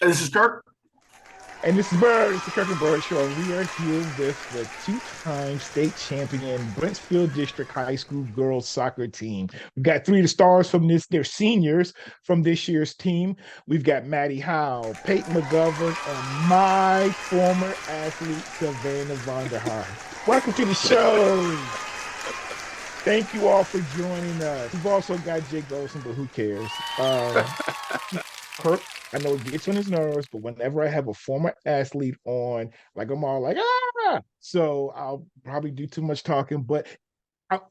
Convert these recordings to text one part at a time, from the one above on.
This is Kirk. And this is Byrd. It's the Kirk and Byrd Show. We are here with the two-time state champion Brentsville District High School girls soccer team. We've got three of the stars from this. They're seniors from this year's team. We've got Maddy Howells, Peyton McGovern, and my former athlete, Savannah Vonderhaar. Welcome to the show. Thank you all for joining us. We've also got Jay Gholson, but who cares? Kirk, I know it gets on his nerves, but whenever I have a former athlete on, like I'm all like, ah, so I'll probably do too much talking. But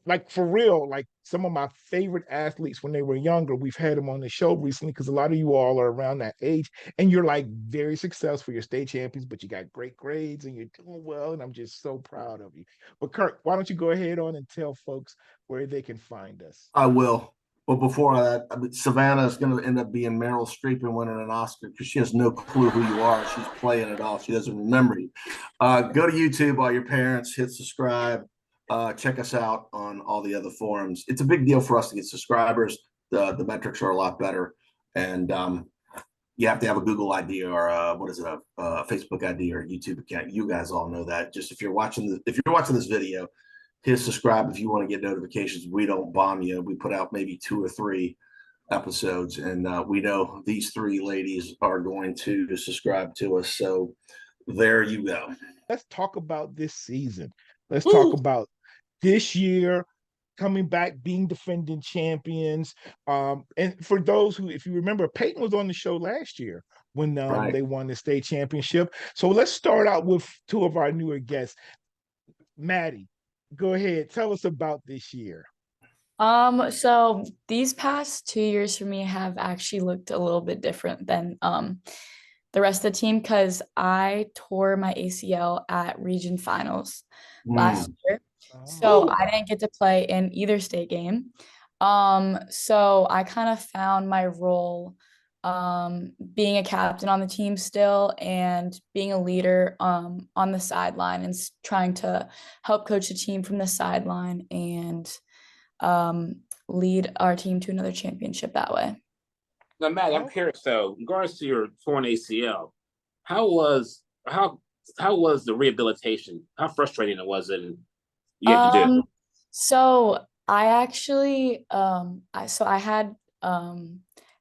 like for real, like some of my favorite athletes when they were younger, we've had them on the show recently because a lot of you all are around that age and you're like very successful. You're state champions, but you got great grades and you're doing well. And I'm just so proud of you. But Kirk, why don't you go ahead on and tell folks where they can find us? I will. But before that, Savannah is going to end up being Meryl Streep and winning an Oscar because she has no clue who you are. She's playing it off. She doesn't remember you. Go to YouTube, all your parents, hit subscribe. Check us out on all the other forums. It's a big deal for us to get subscribers. The metrics are a lot better. And you have to have a Google ID or a Facebook ID or a YouTube account. You guys all know that. Just if you're watching this video, hit subscribe if you want to get notifications. We don't bomb you. We put out maybe 2 or 3 episodes, and we know these 3 ladies are going to subscribe to us. So there you go. Let's talk about this season. Let's Woo! talk about this year coming back, being defending champions. And for those who, if you remember, Peyton was on the show last year when Right. they won the state championship. So let's start out with 2 of our newer guests. Maddy, go ahead. Tell us about this year. So these past 2 years for me have actually looked a little bit different than the rest of the team because I tore my ACL at region finals last year. So I didn't get to play in either state game. So I kind of found my role being a captain on the team still and being a leader on the sideline and trying to help coach the team from the sideline and lead our team to another championship that way. Now, Matt, I'm curious. So, in regards to your torn ACL, how was the rehabilitation? How frustrating was it? And you had to do it. So I actually I had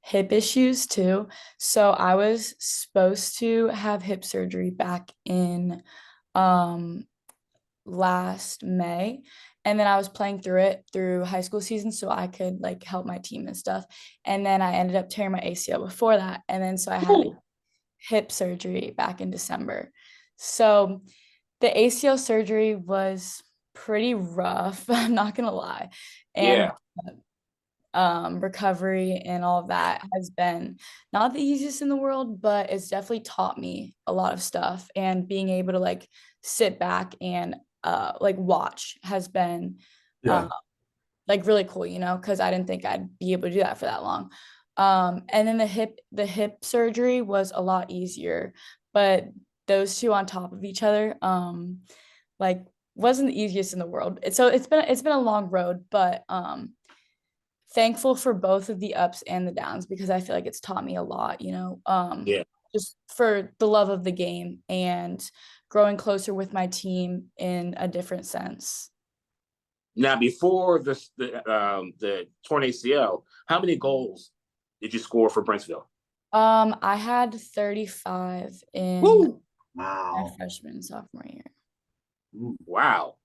hip issues too. So I was supposed to have hip surgery back in last May. And then I was playing through it through high school season so I could like help my team and stuff. And then I ended up tearing my ACL before that. And then so I had hip surgery back in December. So the ACL surgery was pretty rough, I'm not gonna lie. And recovery and all of that has been not the easiest in the world, but it's definitely taught me a lot of stuff. And being able to like sit back and like watch has been like really cool, you know, because I didn't think I'd be able to do that for that long. And then the hip surgery was a lot easier, but those 2 on top of each other like wasn't the easiest in the world. So it's been a long road, but thankful for both of the ups and the downs because I feel like it's taught me a lot, you know, just for the love of the game and growing closer with my team in a different sense. Now, before the torn ACL, how many goals did you score for Brentsville? I had 35 in my freshman and sophomore year. Wow.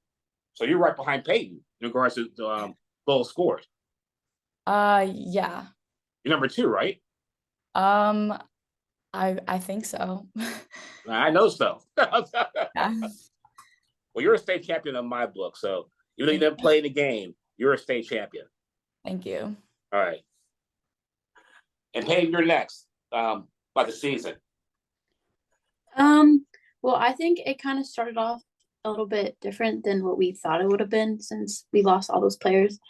So you're right behind Peyton in regards to goals scored. Yeah. You're number 2, right? I think so. I know so. Yeah. Well, you're a state champion in my book, so even though you didn't play in the game, you're a state champion. Thank you. All right. And Peyton, you're next by the season. Well, I think it kind of started off a little bit different than what we thought it would have been since we lost all those players.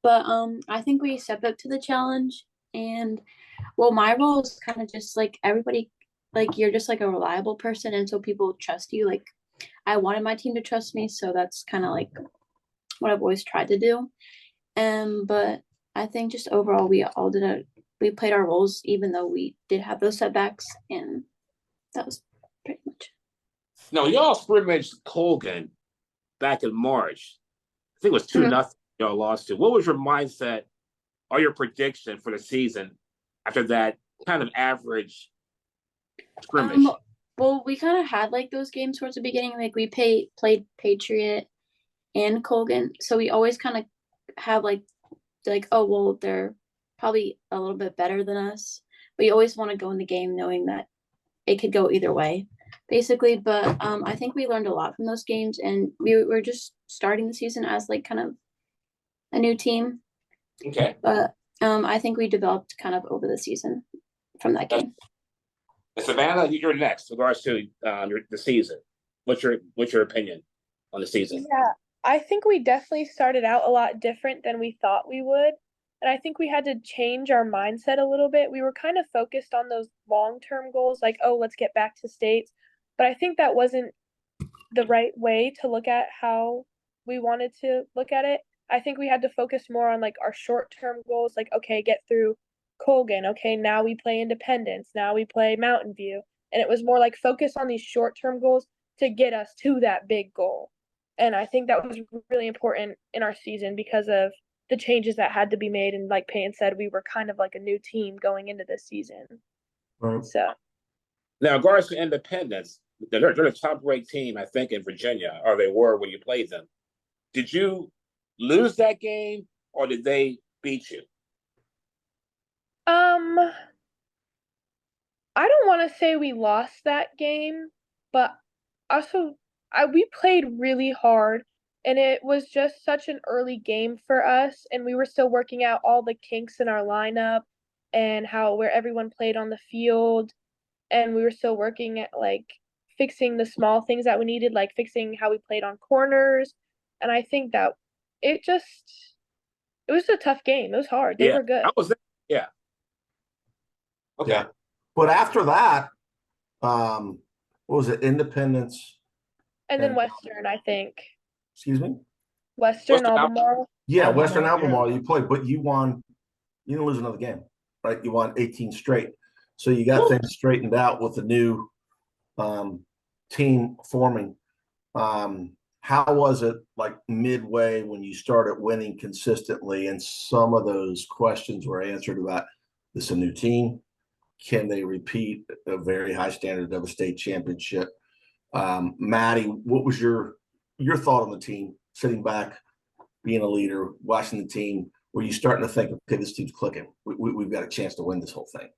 But I think we stepped up to the challenge. And well, my role is kind of just like everybody, like you're just like a reliable person. And so people trust you. Like I wanted my team to trust me. So that's kind of like what I've always tried to do. But I think just overall, we played our roles, even though we did have those setbacks. And that was pretty much. No, y'all scrimmaged Colgan back in March. I think it was 2-0 y'all lost to. What was your mindset or your prediction for the season after that kind of average scrimmage? Well, we kind of had like those games towards the beginning. Like we played Patriot and Colgan, so we always kind of have like oh well, they're probably a little bit better than us. We always want to go in the game knowing that it could go either way, basically. But I think we learned a lot from those games, and we were just starting the season as like kind of a new team. Okay. But I think we developed kind of over the season from that game. Savannah, you're next in regards to the season. What's your opinion on the season? Yeah, I think we definitely started out a lot different than we thought we would. And I think we had to change our mindset a little bit. We were kind of focused on those long-term goals, like, oh, let's get back to states. But I think that wasn't the right way to look at how we wanted to look at it. I think we had to focus more on like our short-term goals, like, okay, get through Colgan. Okay, now we play Independence. Now we play Mountain View. And it was more like focus on these short-term goals to get us to that big goal. And I think that was really important in our season because of the changes that had to be made. And like Peyton said, we were kind of like a new team going into this season. Right. So now, in regards to Independence, they're the top-ranked team, I think, in Virginia, or they were when you played them. Did you lose that game, or did they beat you? I don't want to say we lost that game, but also we played really hard, and it was just such an early game for us, and we were still working out all the kinks in our lineup and where everyone played on the field, and we were still working at like fixing the small things that we needed, like fixing how we played on corners. And I think that it was a tough game. It was hard. They were good. I was there. Yeah. Okay. Yeah. But after that, what was it? Independence. And then Western, I think. Excuse me? Western Albemarle. Yeah, Western Albemarle you played, but you won. You didn't lose another game, right? You won 18 straight. So you got things straightened out with the new team forming. How was it like midway when you started winning consistently and some of those questions were answered about this a new team? Can they repeat a very high standard of a state championship? Maddy, what was your thought on the team, sitting back, being a leader, watching the team? Were you starting to think, okay, this team's clicking. We've got a chance to win this whole thing?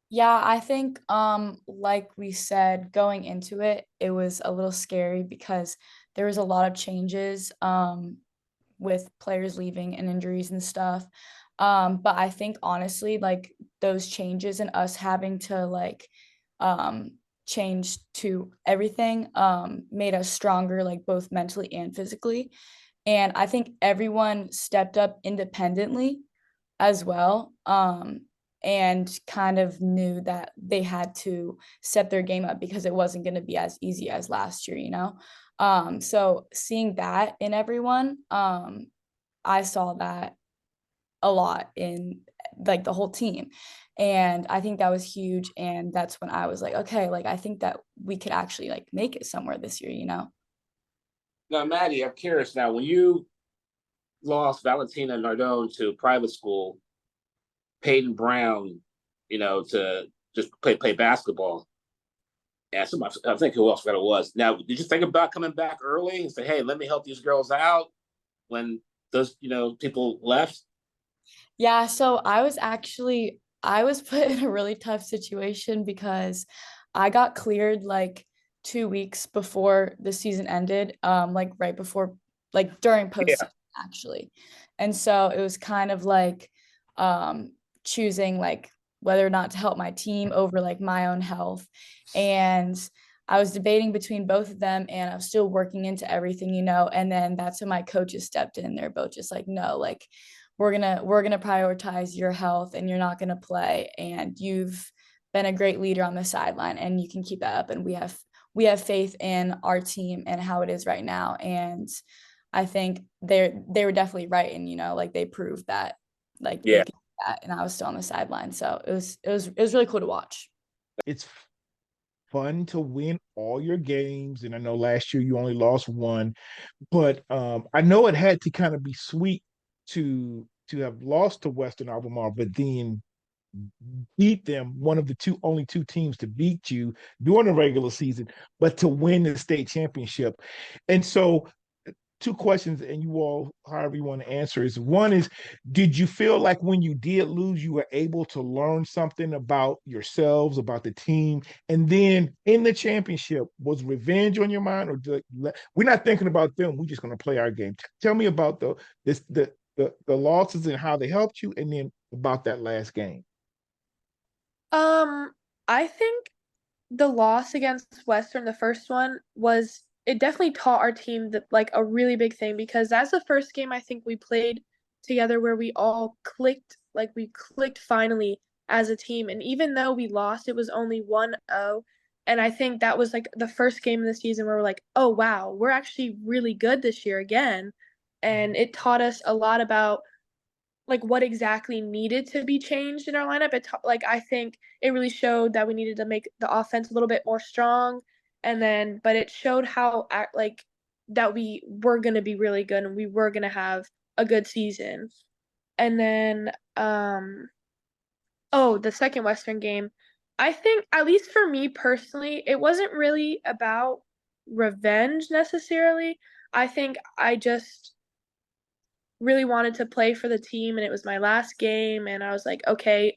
Yeah, I think like we said, going into it, it was a little scary because there was a lot of changes with players leaving and injuries and stuff. But I think honestly, like those changes and us having to like change to everything made us stronger, like both mentally and physically. And I think everyone stepped up independently as well. And kind of knew that they had to set their game up because it wasn't going to be as easy as last year, you know? So seeing that in everyone, I saw that a lot in like the whole team. And I think that was huge. And that's when I was like, okay, like I think that we could actually like make it somewhere this year, you know? Now, Maddy, I'm curious now, when you lost Valentina Nardone to private school, Peyton Brown, you know, to just play basketball. And I think who else that it was. Now, did you think about coming back early and say, hey, let me help these girls out when those, you know, people left? Yeah, so I was put in a really tough situation because I got cleared like 2 weeks before the season ended, like right before, like during postseason actually. And so it was kind of like choosing like whether or not to help my team over like my own health. And I was debating between both of them and I was still working into everything, you know, and then that's when my coaches stepped in. They're both just like, no, like we're gonna prioritize your health and you're not gonna play. And you've been a great leader on the sideline and you can keep that up. And we have faith in our team and how it is right now. And I think they were definitely right. And, you know, like they proved that like they could do that, and I was still on the sideline. So it was really cool to watch. It's fun to win all your games? And I know last year you only lost one, but I know it had to kind of be sweet to have lost to Western Albemarle, but then beat them, one of the only two teams to beat you during the regular season, but to win the state championship. And so two questions, and you all, however you want to answer, is one is, did you feel like when you did lose, you were able to learn something about yourselves, about the team? And then in the championship, was revenge on your mind, or we're not thinking about them, we're just going to play our game? Tell me about the losses and how they helped you, and then about that last game. I think the loss against Western, the first one, it definitely taught our team that, like, a really big thing, because that's the first game I think we played together where we all clicked, like we clicked finally as a team. And even though we lost, it was only 1-0. And I think that was like the first game of the season where we're like, oh wow, we're actually really good this year again. And it taught us a lot about like what exactly needed to be changed in our lineup. Like I think it really showed that we needed to make the offense a little bit more strong, and then but it showed how like that we were going to be really good and we were going to have a good season. And then the second Western game, I think, at least for me personally, it wasn't really about revenge necessarily. I think I just really wanted to play for the team, and it was my last game, and I was like, okay,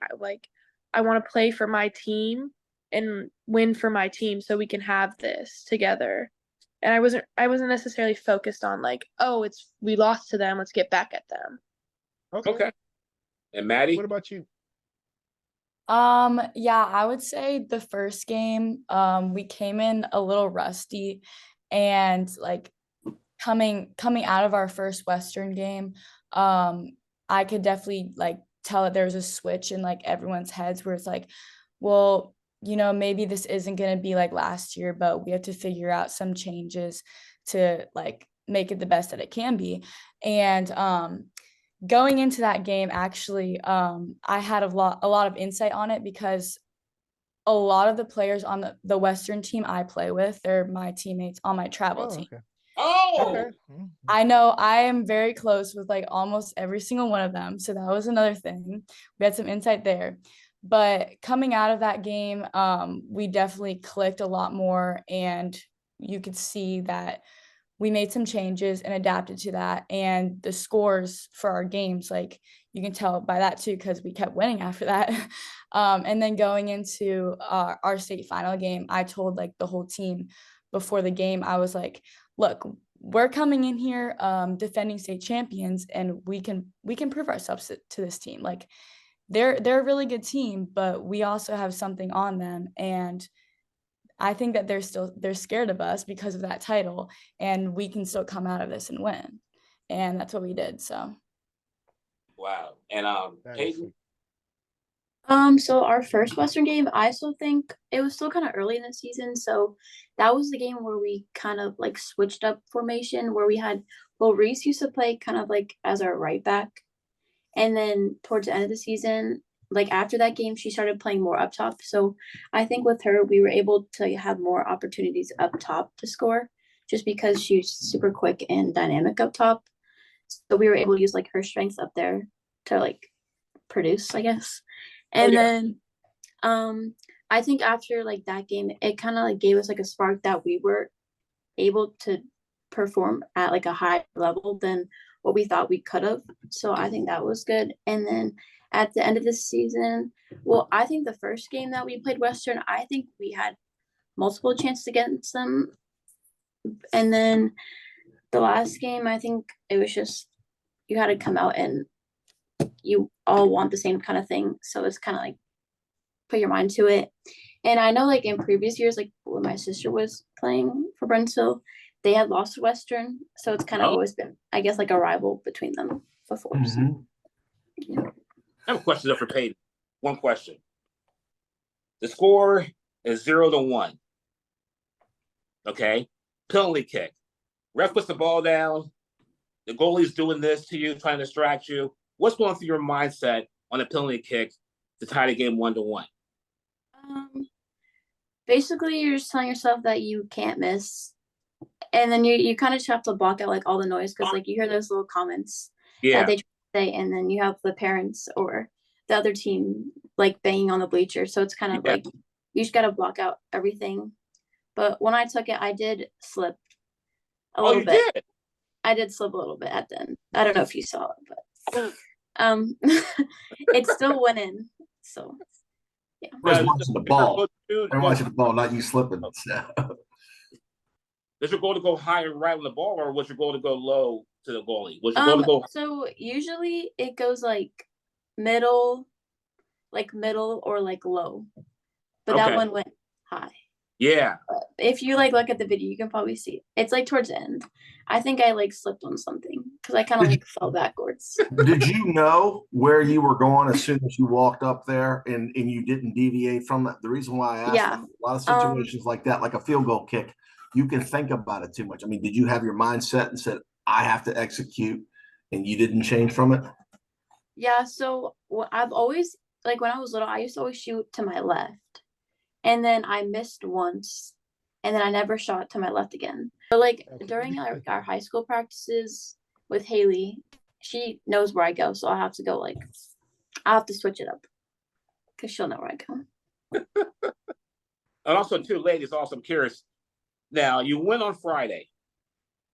I want to play for my team and win for my team so we can have this together. And I wasn't necessarily focused on like, oh, we lost to them, let's get back at them. Okay. And Maddy, what about you? Yeah, I would say the first game, we came in a little rusty, and like coming out of our first Western game, I could definitely like tell that there was a switch in like everyone's heads where it's like, well, maybe this isn't going to be like last year, but we have to figure out some changes to like make it the best that it can be. And going into that game, actually, I had a lot of insight on it, because a lot of the players on the Western team I play with, they're my teammates on my travel team. Okay. Oh, I know I am very close with like almost every single one of them. So that was another thing. We had some insight there. But coming out of that game, we definitely clicked a lot more, and you could see that we made some changes and adapted to that. And the scores for our games, like you can tell by that too, because we kept winning after that. And then going into our state final game, I told like the whole team before the game, I was like, look, we're coming in here defending state champions, and we can prove ourselves to this team. Like they're a really good team, but we also have something on them, and I think that they're scared of us because of that title, and we can still come out of this and win. And that's what we did. So wow. And Peyton? So our first Western game, I still think it was still kind of early in the season. So that was the game where we kind of like switched up formation, where we had, Reese used to play kind of like as our right back. And then towards the end of the season, like after that game, she started playing more up top. So I think with her, we were able to have more opportunities up top to score, just because she's super quick and dynamic up top. So we were able to use like her strengths up there to like produce, I guess. And then I think after like that game, it kind of like gave us like a spark that we were able to perform at like a higher level than what we thought we could have. So I think that was good. And then at the end of the season, I think the first game that we played Western, I think we had multiple chances against them. And then the last game, I think it was just, you had to come out and you all want the same kind of thing. So it's kind of like put your mind to it. And I know like in previous years, like when my sister was playing for Brentsville, they had lost to Western. So it's kind of always been, I guess, like a rival between them before. Mm-hmm. So, yeah. I have a question for Peyton. One question. The score is 0-1. Okay. Penalty kick. Ref puts the ball down. The goalie's doing this to you, trying to distract you. What's going through your mindset on a penalty kick to tie the game 1-1? Basically, you're just telling yourself that you can't miss, and then you kind of just have to block out like all the noise because like you hear those little comments that Yeah. they say, and then you have the parents or the other team like banging on the bleacher. So it's kind of Yeah. like you just got to block out everything. But when I took it, I did slip a little you bit. did? I did slip a little bit at the end. I don't know if you saw it, but it still went in. So yeah. I was Now, watching the is your ball. goal to I'm go- watching the ball, not you slipping. So. Is your goal to go high and right on the ball, or was your goal to go low to the goalie? Was your goal to go? So usually it goes like middle or like low, but that Okay. one went high. Yeah. But if you like look at the video, you can probably see it. It's like towards the end. I think I like slipped on something because I kind of like fell backwards. Did you know where you were going as soon as you walked up there and you didn't deviate from it? The reason why I asked Yeah. that, a lot of situations like that, like a field goal kick, you can think about it too much. I mean, did you have your mindset and said, I have to execute, and you didn't change from it? Yeah, so I've always like when I was little, I used to always shoot to my left. And then I missed once, and then I never shot to my left again. But like during our high school practices with Haley, she knows where I go, so I have to go I have to switch it up because she'll know where I go. And also, too, ladies, also, I'm curious. Now, you win on Friday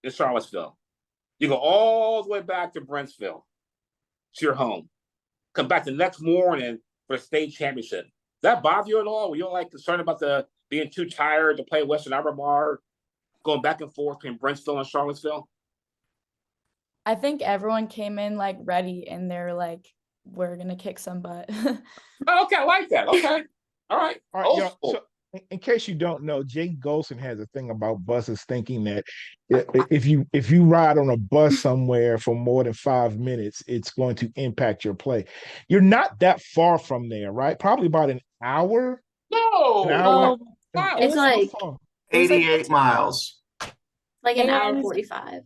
in Charlottesville. You go all the way back to Brentsville, to your home. Come back the next morning for the state championship. Does that bother you at all? Were you like concerned about being too tired to play Western Albemarle, going back and forth between Brentsville and Charlottesville? I think everyone came in like ready and they're like, we're gonna kick some butt. Oh, okay, I like that. Okay. All right. All right, y'all, so in case you don't know, Jay Gholson has a thing about buses, thinking that if you ride on a bus somewhere for more than 5 minutes, it's going to impact your play. You're not that far from there, right? Probably about an hour. No. An hour. Wow. It's like 88 miles. like an hour And- 45.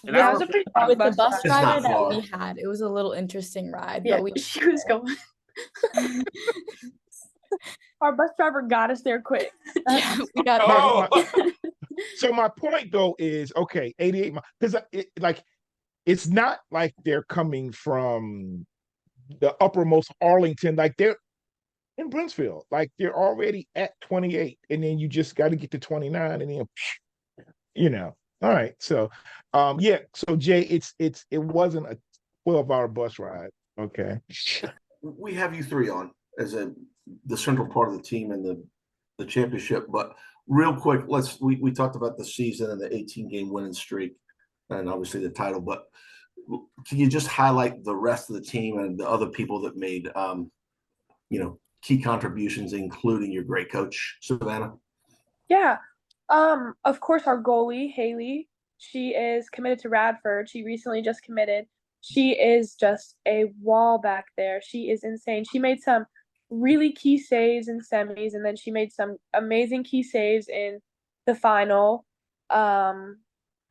An Yeah, it hour was a for- pretty long With the bus bus ride. It's not driver that far. we had, it was a little interesting ride. Yeah, But we she was going. Our bus driver got us there quick. yeah, we got Oh. So my point though is, okay, 88 miles, because it's not like they're coming from the uppermost Arlington, like they're in Brentsville, like they're already at 28, and then you just got to get to 29, and then all right. So yeah, so Jay, it wasn't a 12-hour bus ride. Okay. We have you three on as the central part of the team and the championship, but real quick, we talked about the season and the 18-game winning streak and obviously the title, but can you just highlight the rest of the team and the other people that made key contributions, including your great coach, Savannah? Yeah. Of course, our goalie, Haley, she is committed to Radford. She recently just committed. She is just a wall back there. She is insane. She made some really key saves in semis, and then she made some amazing key saves in the final,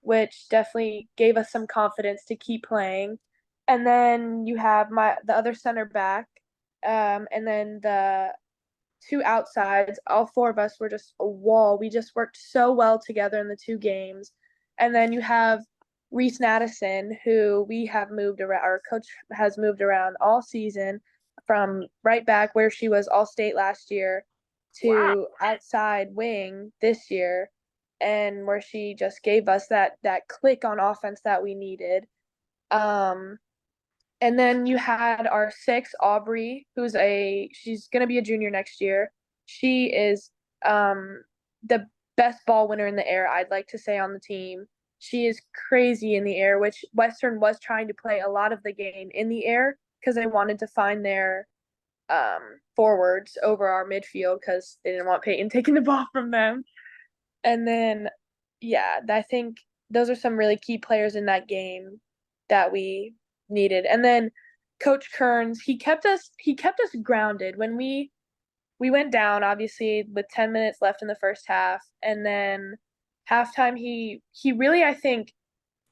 which definitely gave us some confidence to keep playing. And then you have the other center back, and then the two outsides. All four of us were just a wall. We just worked so well together in the two games. And then you have Reese Madison, who we have moved around. Our coach has moved around all season, from right back where she was all state last year to outside wing this year, and where she just gave us that click on offense that we needed. And then you had our six, Aubrey, she's gonna be a junior next year. She is the best ball winner in the air, I'd like to say, on the team. She is crazy in the air, which Western was trying to play a lot of the game in the air because they wanted to find their forwards over our midfield because they didn't want Peyton taking the ball from them. And then, yeah, I think those are some really key players in that game that we needed. And then Coach Kearns, he kept us grounded when we went down, obviously, with 10 minutes left in the first half, and then halftime he really, I think,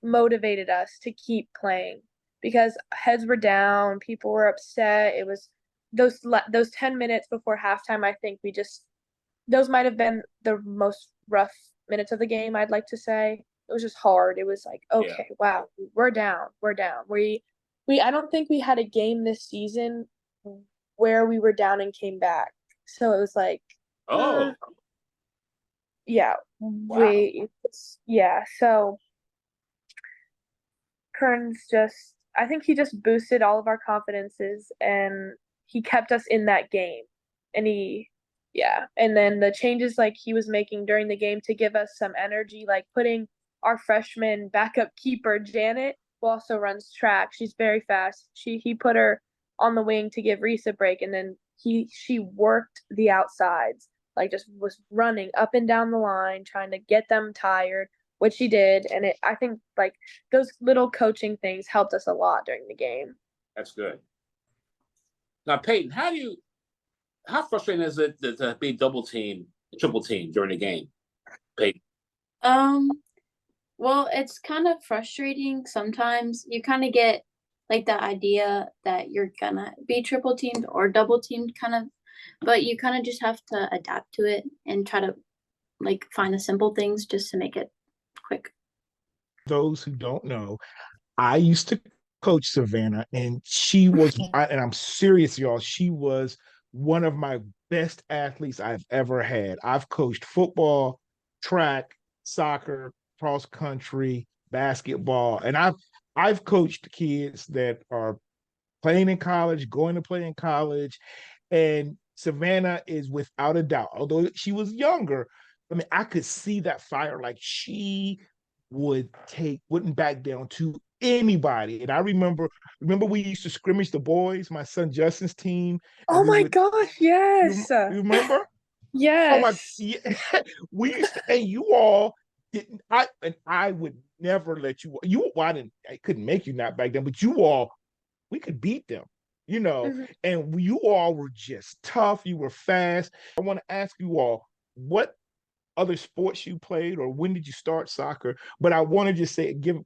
motivated us to keep playing because heads were down, people were upset. It was those 10 minutes before halftime, I think we just those might have been the most rough minutes of the game, I'd like to say. It was just hard. It was like, okay, wow, we're down. We're down. I don't think we had a game this season where we were down and came back. So it was like, yeah, Wow. So Kern's just, I think he just boosted all of our confidences and he kept us in that game. And and then the changes like he was making during the game to give us some energy, like putting our freshman backup keeper, Janet, who also runs track. She's very fast. He put her on the wing to give Reese a break, and then she worked the outsides, like just was running up and down the line, trying to get them tired, which she did. And I think like those little coaching things helped us a lot during the game. That's good. Now, Peyton, how frustrating is it to be double team, triple team during the game, Peyton? Well, it's kind of frustrating sometimes. You kind of get like the idea that you're gonna be triple teamed or double teamed kind of, but you kind of just have to adapt to it and try to like find the simple things just to make it quick. Those who don't know, I used to coach Savannah, and she was, and I'm serious, y'all, she was one of my best athletes I've ever had. I've coached football, track, soccer, cross country, basketball, and I've coached kids that are playing in college, going to play in college, and Savannah is without a doubt, although she was younger, I mean, I could see that fire. Like she wouldn't back down to anybody. And I remember we used to scrimmage the boys, my son Justin's team. And Oh my gosh, yes. You remember? Yes. Oh my, yeah, we used to, and you all didn't. I would never let you. I couldn't make you not back then, but you all, we could beat them, and you all were just tough. You were fast. I want to ask you all, what other sports you played, or when did you start soccer? But I want to just say, give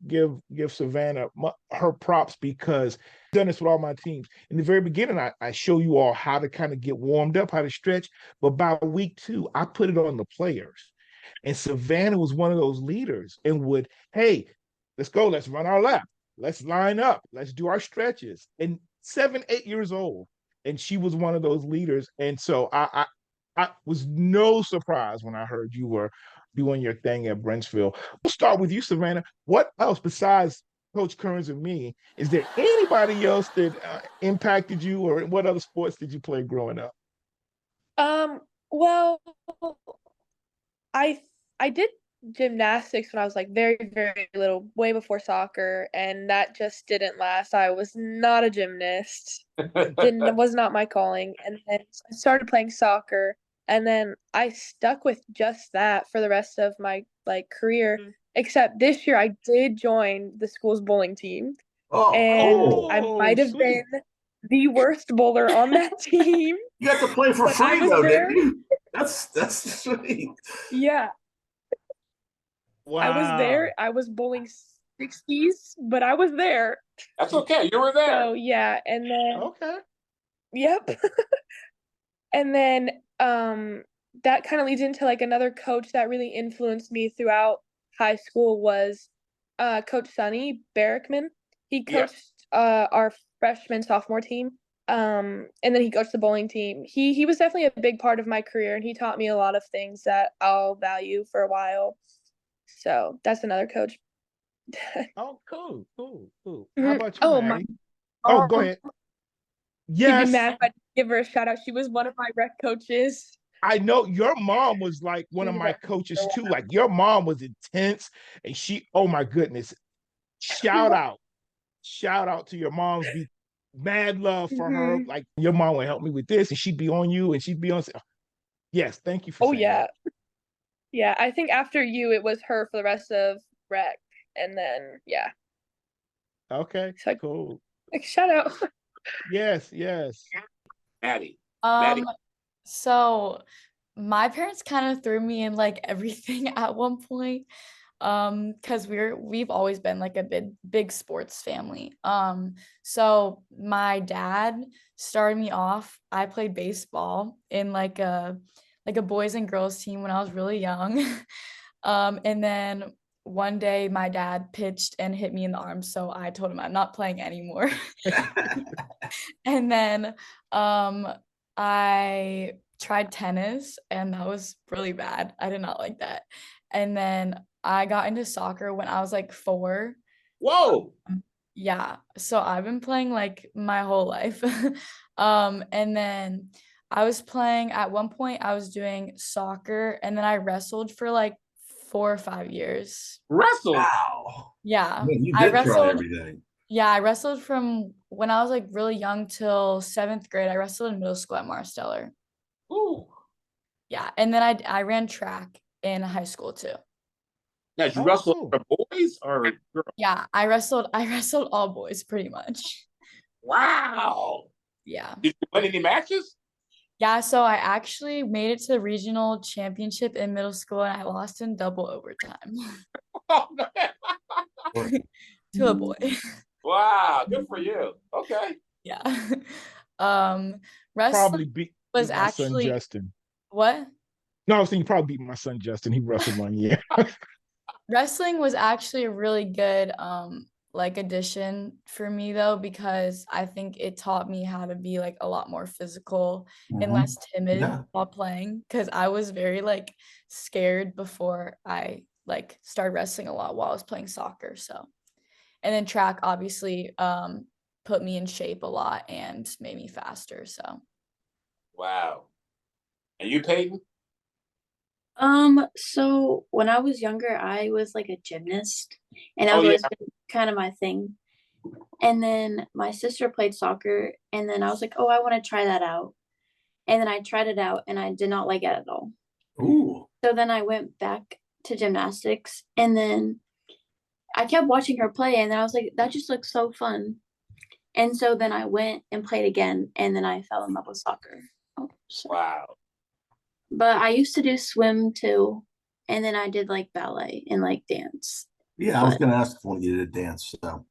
Savannah her props, because I've done this with all my teams. In the very beginning, I show you all how to kind of get warmed up, how to stretch. But by week 2, I put it on the players. And Savannah was one of those leaders and would, hey, let's go, let's run our lap, let's line up, let's do our stretches. And 7, 8 years old. And she was one of those leaders. And so I was no surprise when I heard you were doing your thing at Brentsville. We'll start with you, Savannah. What else besides Coach Kearns and me? Is there anybody else that impacted you, or what other sports did you play growing up? Well, I did gymnastics when I was like very, very little, way before soccer, and that just didn't last. I was not a gymnast. Was not my calling. And then I started playing soccer, and then I stuck with just that for the rest of my like career. Except this year I did join the school's bowling team. I might have been the worst bowler on that team. You got to play for free though, didn't you? That's sweet. Yeah. Wow. I was there. I was bowling 60s, but I was there. That's okay. You were there. So yeah, and then okay. Yep. And then that kind of leads into like another coach that really influenced me throughout high school was Coach Sonny Barrickman. He coached our freshman sophomore team. And then he coached the bowling team. He was definitely a big part of my career, and he taught me a lot of things that I'll value for a while. So that's another coach. Oh, cool. Mm-hmm. How about you, Maddy? Go ahead. Yes. She'd be mad if I give her a shout out. She was one of my rec coaches. I know your mom was like one of my coaches too. Like your mom was intense, and oh my goodness. Shout out to your mom's. Be mad love for her. Like your mom would help me with this, and she'd be on you, and she'd be on. Yes, thank you for saying that. Yeah, I think after you, it was her for the rest of rec, and then Okay, so, cool. Like shout out. Yes. Maddy. So my parents kind of threw me in like everything at one point. Because we've always been like a big sports family. So my dad started me off. I played baseball in like a like a boys and girls team when I was really young. And then one day my dad pitched and hit me in the arm, so I told him I'm not playing anymore. And then I tried tennis, and that was really bad. I did not like that. And then I got into soccer when I was like 4. Whoa. Yeah, so I've been playing like my whole life. And then I was playing at one point, I was doing soccer, and then I wrestled for like 4 or 5 years. Wrestle. Wow. Yeah, Man, you I did try wrestled. everything. Yeah, I wrestled from when I was like really young till 7th grade. I wrestled in middle school at Marsteller. Ooh. Yeah, and then I ran track in high school too. Now, did you Oh, wrestle cool. for boys or girls? Yeah, I wrestled all boys pretty much. Wow. Yeah. Did you win any matches? Yeah, so I actually made it to the regional championship in middle school, and I lost in double overtime Oh, man. to a boy. Wow, good for you. Okay. Yeah. Probably Wrestling beat was my son actually Justin. what? No, I was thinking you probably beat my son Justin. He wrestled 1 year. Wrestling was actually a really good like addition for me though, because I think it taught me how to be like a lot more physical and less timid Yeah. while playing, because I was very like scared before I like started wrestling a lot while I was playing soccer. So, and then track obviously put me in shape a lot and made me faster. So Wow. And you, Peyton? So when I was younger, I was like a gymnast, and that Oh, was yeah. always been kind of my thing. And then my sister played soccer, and then I was like, oh, I want to try that out. And then I tried it out, and I did not like it at all. Ooh. So then I went back to gymnastics, and then I kept watching her play, and then I was like, that just looks so fun. And so then I went and played again, and then I fell in love with soccer. Oh, sorry. Wow. But I used to do swim too, and then I did like ballet and like dance. Yeah, I was But going to ask if one of you did dance. So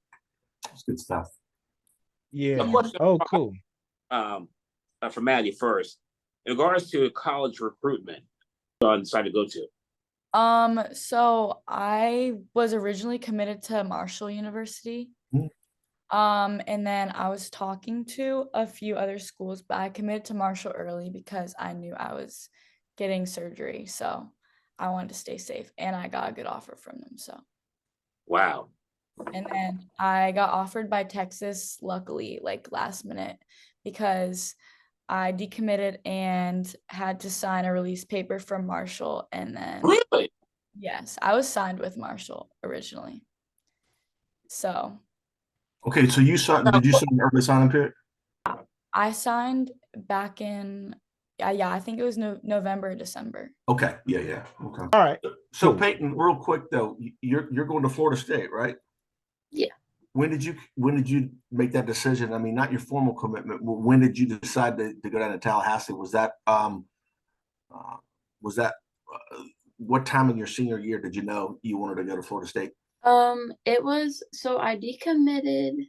it's good stuff. A Yeah. question Oh, cool. for Maddy first. In regards to college recruitment, I decided to go to. So I was originally committed to Marshall University. Mhm. And then I was talking to a few other schools, but I committed to Marshall early because I knew I was getting surgery. So I wanted to stay safe, and I got a good offer from them. So, Wow. and then I got offered by Texas, luckily, like last minute, because I decommitted and had to sign a release paper from Marshall. And then, Really? yes, I was signed with Marshall originally. So Okay, so did you sign early signing period? I signed back in, yeah, I think it was November, December. Okay, yeah. Okay. All right. So Cool. Peyton, real quick though, you're going to Florida State, right? Yeah. When did you make that decision? I mean, not your formal commitment. When did you decide to go down to Tallahassee? Was that was that what time in your senior year did you know you wanted to go to Florida State? It was so I decommitted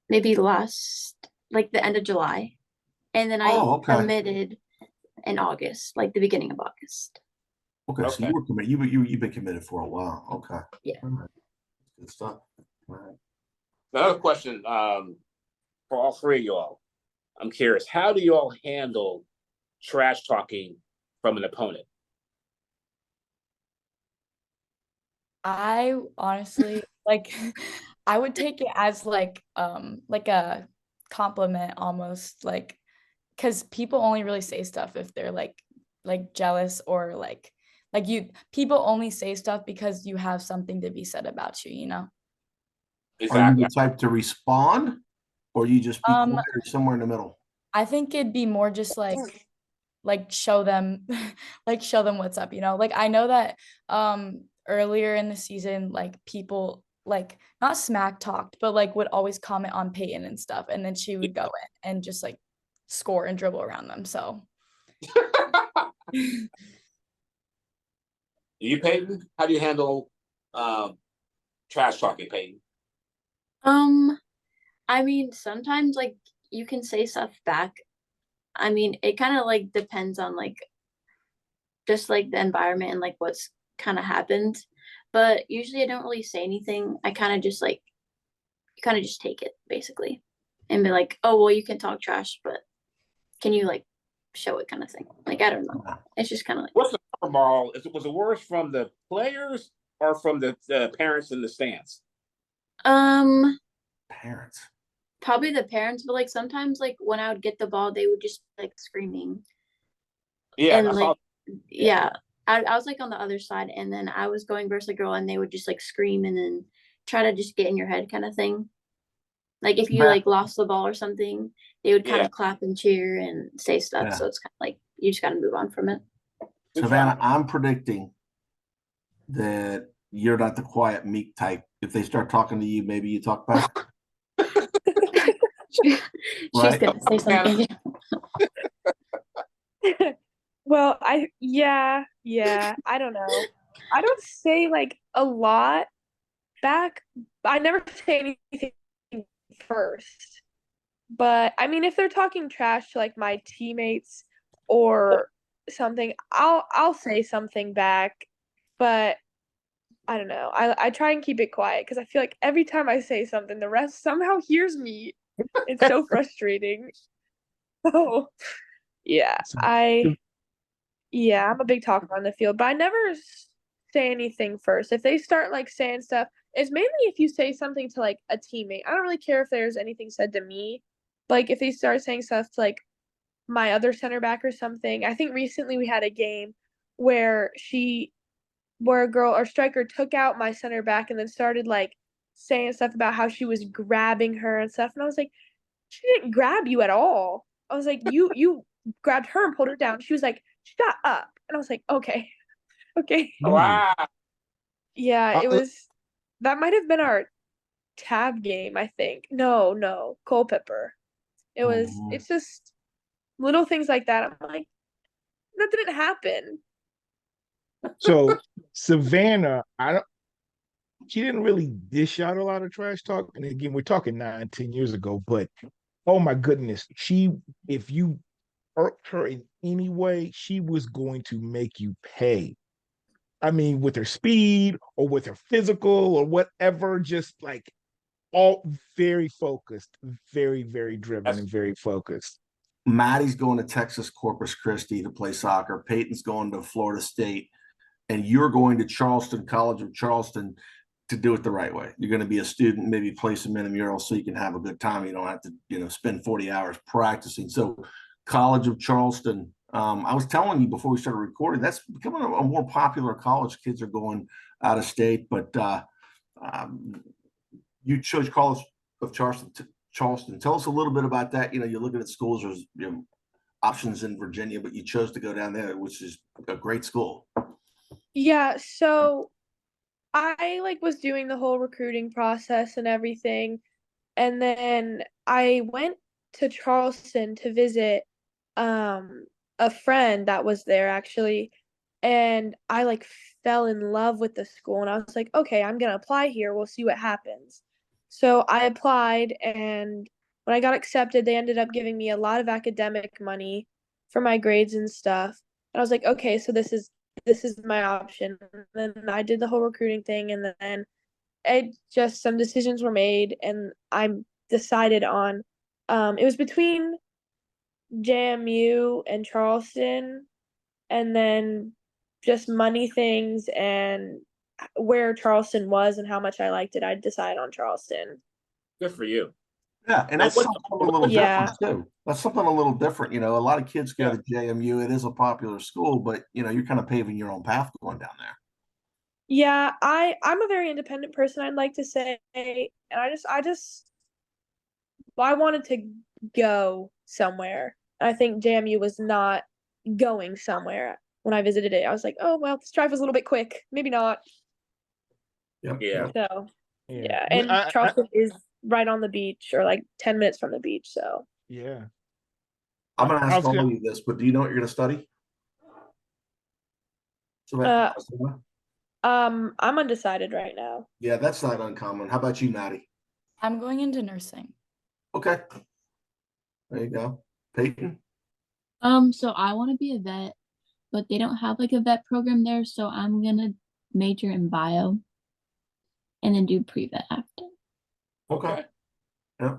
maybe last like the end of July, and then I Okay. committed in August, like the beginning of August. Okay, so Okay. you were committed. You've been committed for a while. Okay. Yeah. All right. Good stuff. All right. Another question for all three of y'all. I'm curious, how do you all handle trash talking from an opponent? I honestly like I would take it as like a compliment almost, like, because people only really say stuff if they're like jealous, or like people only say stuff because you have something to be said about you, you know? Are you Exactly. the type to respond, or you just be Um, quiet or somewhere in the middle? I think it'd be more just like show them show them what's up, you know? Like I know that earlier in the season, like people like not smack talked, but like would always comment on Peyton and stuff, and then she would go in and just like score and dribble around them. So You, Peyton, how do you handle trash talking, Peyton? I mean, sometimes like you can say stuff back, I mean, it kind of like depends on like just like the environment and like what's kind of happened. But usually I don't really say anything. I kind of just like, you kind of just take it basically and be like, oh, well, you can talk trash, but can you like show it kind of thing? Like, I don't know. It's just kind of like. What's the Albemarle? Was it worse from the players or from the parents in the stands? Parents. Probably the parents, but like sometimes like when I would get the ball, they would just like screaming. Yeah, And I like, saw. yeah, I was like on the other side, and then I was going versus a girl, and they would just like scream and then try to just get in your head kind of thing. Like if you like lost the ball or something, they would kind of clap and cheer and say stuff. Yeah. So it's kind of like you just got to move on from it. Savannah, I'm predicting that you're not the quiet, meek type. If they start talking to you, maybe you talk back. She's Right. gonna say something. Well, yeah, I don't know. I don't say like a lot back. I never say anything first. But I mean, if they're talking trash to like my teammates or something, I'll say something back. But I don't know. I try and keep it quiet because I feel like every time I say something, the rest somehow hears me. It's so frustrating. So yeah, I'm a big talker on the field, but I never say anything first. If they start like saying stuff, it's mainly if you say something to like a teammate. I don't really care if there's anything said to me. Like if they start saying stuff to like my other center back or something. I think recently we had a game where a girl or striker took out my center back and then started like saying stuff about how she was grabbing her and stuff. And I was like, she didn't grab you at all. I was like, you grabbed her and pulled her down. She was like, she got up. And I was like, okay. Okay. Wow. Yeah, that might have been our tab game, I think. No, Culpeper. It's just little things like that. I'm like, that didn't happen. So Savannah, she didn't really dish out a lot of trash talk. And again, we're talking 9, 10 years ago, but oh my goodness, if you irked her in any way, she was going to make you pay. I mean, with her speed or with her physical or whatever, just like all very focused, very, very driven and very focused. Maddie's going to Texas Corpus Christi to play soccer. Peyton's going to Florida State, and you're going to Charleston, College of Charleston, to do it the right way. You're going to be a student, maybe play some intramurals so you can have a good time. You don't have to, spend 40 hours practicing. So College of Charleston, I was telling you before we started recording, that's becoming a more popular college. Kids are going out of state, but you chose College of Charleston. Tell us a little bit about that. You're looking at schools, there's options in Virginia, but you chose to go down there, which is a great school. Yeah, so I like was doing the whole recruiting process and everything. And then I went to Charleston to visit a friend that was there actually. And I like fell in love with the school and I was like, okay, I'm gonna apply here. We'll see what happens. So I applied, and when I got accepted, they ended up giving me a lot of academic money for my grades and stuff. And I was like, okay, so this is my option. And then I did the whole recruiting thing, and then some decisions were made, and I decided on it was between JMU and Charleston, and then just money things and where Charleston was and how much I liked it. I decided on Charleston. Good for you. Yeah, and that's something a little different too. That's something a little different. A lot of kids go to JMU. It is a popular school, but you're kind of paving your own path going down there. Yeah, I'm a very independent person, I'd like to say, and I wanted to go somewhere. I think JMU was not going somewhere when I visited it. I was like, oh well, this drive was a little bit quick. Maybe not. Yep. Yeah. So yeah, and Charleston is right on the beach, or like 10 minutes from the beach. So yeah. I'm gonna ask all of you this, but do you know what you're gonna study? I'm undecided right now. Yeah, that's not uncommon. How about you, Maddie? I'm going into nursing. Okay. There you go. Peyton? So I want to be a vet, but they don't have like a vet program there, so I'm gonna major in bio and then do pre-vet after. Okay. Yeah.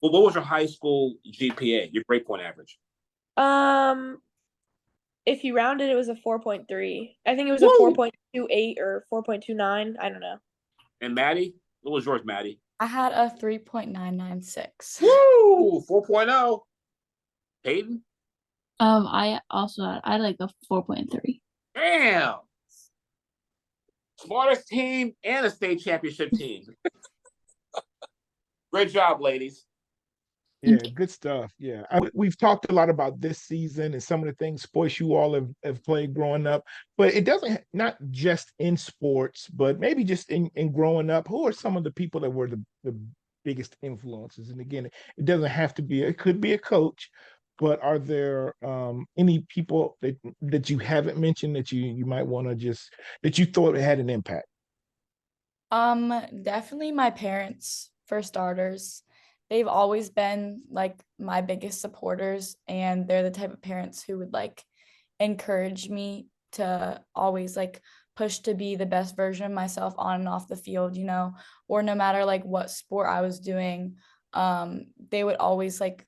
Well, what was your high school GPA, your grade point average? If you rounded, it was a 4.3. I think it was Woo! a 4.28 or 4.29. I don't know. And Maddy? What was yours, Maddy? I had a 3.996. Woo! 4.0. Peyton? I had like a 4.3. Damn. Smartest team and a state championship team. Great job, ladies. Yeah, good stuff. Yeah. We've talked a lot about this season and some of the things sports you all have played growing up, but it doesn't, not just in sports, but maybe just in growing up. Who are some of the people that were the biggest influences? And again, it doesn't have to be, it could be a coach, but are there any people that you haven't mentioned that you might want to just, that you thought had an impact? Definitely my parents, for starters. They've always been like my biggest supporters, and they're the type of parents who would like encourage me to always like push to be the best version of myself on and off the field, or no matter like what sport I was doing. They would always like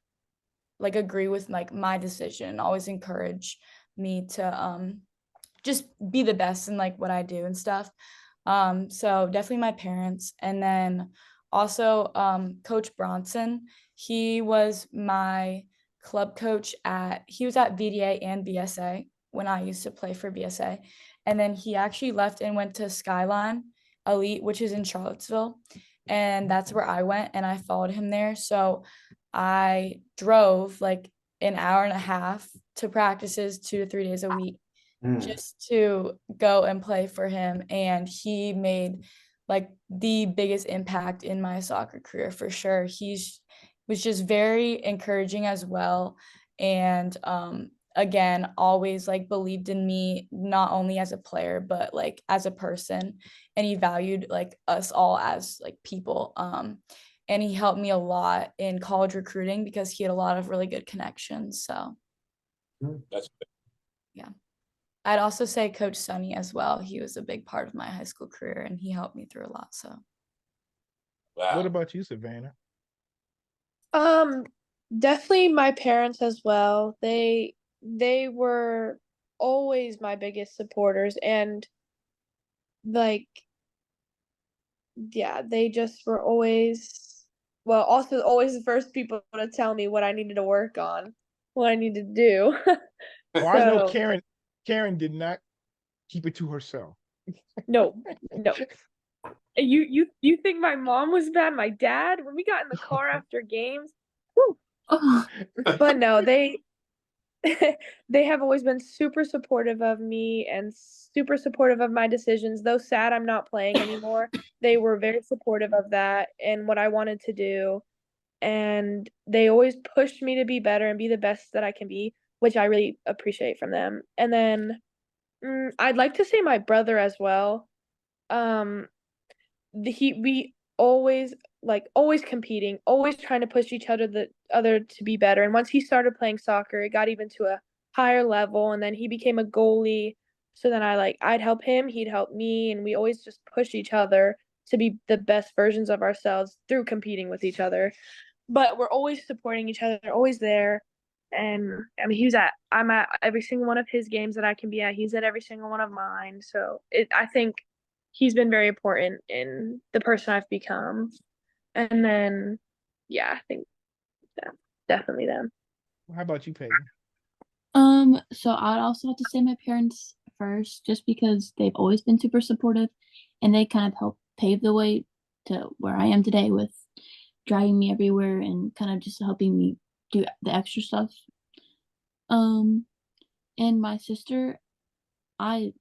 agree with like my decision, always encourage me to just be the best in like what I do and stuff. So definitely my parents. And then also Coach Bronson, he was my club coach he was at VDA and VSA when I used to play for VSA. And then he actually left and went to Skyline Elite, which is in Charlottesville. And that's where I went, and I followed him there. So I drove like an hour and a half to practices 2 to 3 days a week just to go and play for him. And he made like the biggest impact in my soccer career for sure. Was just very encouraging as well. And again, always like believed in me, not only as a player, but like as a person. And he valued like us all as like people. And he helped me a lot in college recruiting because he had a lot of really good connections. So That's good. Yeah. I'd also say Coach Sonny as well. He was a big part of my high school career, and he helped me through a lot. So Wow. What about you, Savannah? Definitely my parents as well. They were always my biggest supporters, and like, yeah, they just were always, well, also always the first people to tell me what I needed to work on, what I needed to do. Well, I know So, Karen did not keep it to herself. no. You think my mom was bad? My dad, when we got in the car after games, whew. Oh, But no, they they have always been super supportive of me and super supportive of my decisions. Though sad I'm not playing anymore, they were very supportive of that and what I wanted to do. And they always pushed me to be better and be the best that I can be, which I really appreciate from them. And then I'd like to say my brother as well. Um, we always competing, always trying to push each other to be better. And once he started playing soccer, it got even to a higher level, and then he became a goalie. So then I'd help him, he'd help me, and we always just push each other to be the best versions of ourselves through competing with each other. But we're always supporting each other, always there. And I mean, I'm at every single one of his games that I can be at. He's at every single one of mine. So I think he's been very important in the person I've become. And then, yeah, I think definitely them. How about you, Peyton? So I'd also have to say my parents first, just because they've always been super supportive, and they kind of helped pave the way to where I am today with driving me everywhere and kind of just helping me do the extra stuff. And my sister, I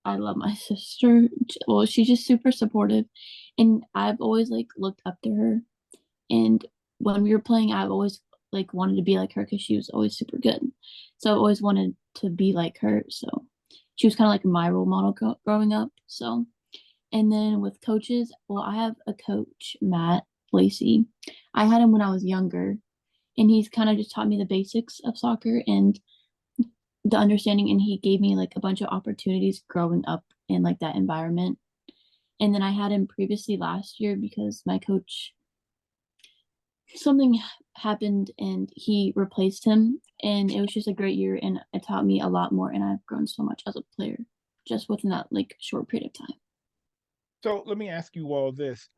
love my sister. Well, she's just super supportive, and I've always like looked up to her. And when we were playing, I've always like wanted to be like her because she was always super good. So I always wanted to be like her. So she was kind of like my role model growing up. So, and then with coaches, well, I have a coach, Matt Lacey. I had him when I was younger, and he's kind of just taught me the basics of soccer. And the understanding, and he gave me like a bunch of opportunities growing up in like that environment. And then I had him previously last year because my coach, something happened and he replaced him, and it was just a great year, and it taught me a lot more, and I've grown so much as a player just within that like short period of time. So let me ask you all this.